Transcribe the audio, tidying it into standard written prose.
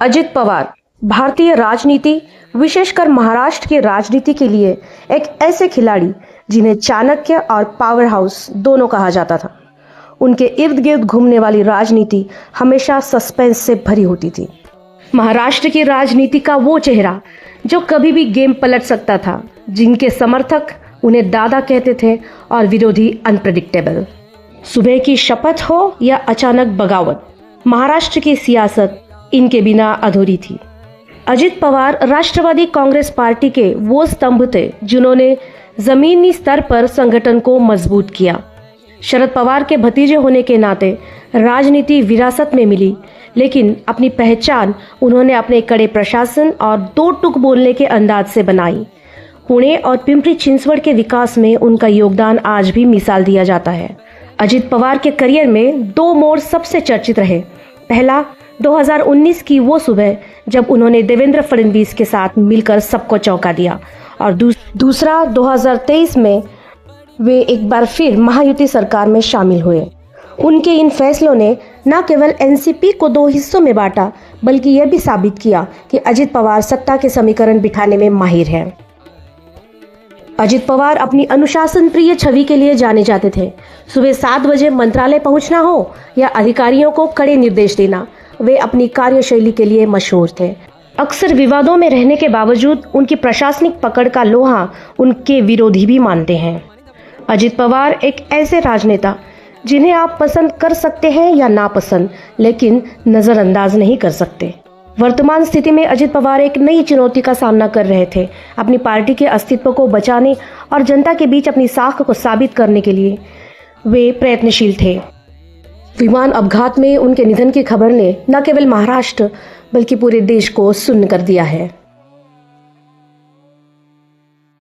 अजित पवार भारतीय राजनीति, विशेषकर महाराष्ट्र की राजनीति के लिए एक ऐसे खिलाड़ी जिन्हें चाणक्य और पावर हाउस दोनों कहा जाता था। उनके इर्द गिर्द घूमने वाली राजनीति हमेशा सस्पेंस से भरी होती थी। महाराष्ट्र की राजनीति का वो चेहरा जो कभी भी गेम पलट सकता था, जिनके समर्थक उन्हें दादा कहते थे और विरोधी अनप्रेडिक्टेबल। सुबह की शपथ हो या अचानक बगावत, महाराष्ट्र की सियासत इनके बिना अधूरी थी। अजित पवार राष्ट्रवादी कांग्रेस पार्टी के वो स्तंभ थे जिन्होंने जमीनी स्तर पर संगठन को मजबूत किया। शरद पवार के भतीजे होने के नाते राजनीति विरासत में मिली, लेकिन अपनी पहचान उन्होंने अपने कड़े प्रशासन और दो टूक बोलने के अंदाज से बनाई। पुणे और पिंपरी चिंचवड़ के विकास में उनका योगदान आज भी मिसाल दिया जाता है। अजित पवार के करियर में दो मोड़ सबसे चर्चित रहे। पहला 2019 की वो सुबह जब उन्होंने देवेंद्र फडणवीस के साथ मिलकर सबको चौंका दिया, और दूसरा 2023 में वे एक बार फिर महायुति सरकार में शामिल हुए। उनके इन फैसलों ने न केवल एनसीपी को दो हिस्सों में बांटा, बल्कि यह भी साबित किया कि अजित पवार सत्ता के समीकरण बिठाने में माहिर हैं। अजित पवार अपनी अनुशासन प्रिय छवि के लिए जाने जाते थे। सुबह 7 बजे मंत्रालय पहुंचना हो या अधिकारियों को कड़े निर्देश देना, वे अपनी कार्यशैली के लिए मशहूर थे। अक्सर विवादों में रहने के बावजूद उनकी प्रशासनिक पकड़ का लोहा उनके विरोधी भी मानते हैं। अजित पवार एक ऐसे राजनेता जिन्हें आप पसंद कर सकते हैं या नापसंद, लेकिन नजरअंदाज नहीं कर सकते। वर्तमान स्थिति में अजित पवार एक नई चुनौती का सामना कर रहे थे। अपनी पार्टी के अस्तित्व को बचाने और जनता के बीच अपनी साख को साबित करने के लिए वे प्रयत्नशील थे। विमान अपघात में उनके निधन की खबर ने न केवल महाराष्ट्र बल्कि पूरे देश को सुन्न कर दिया है।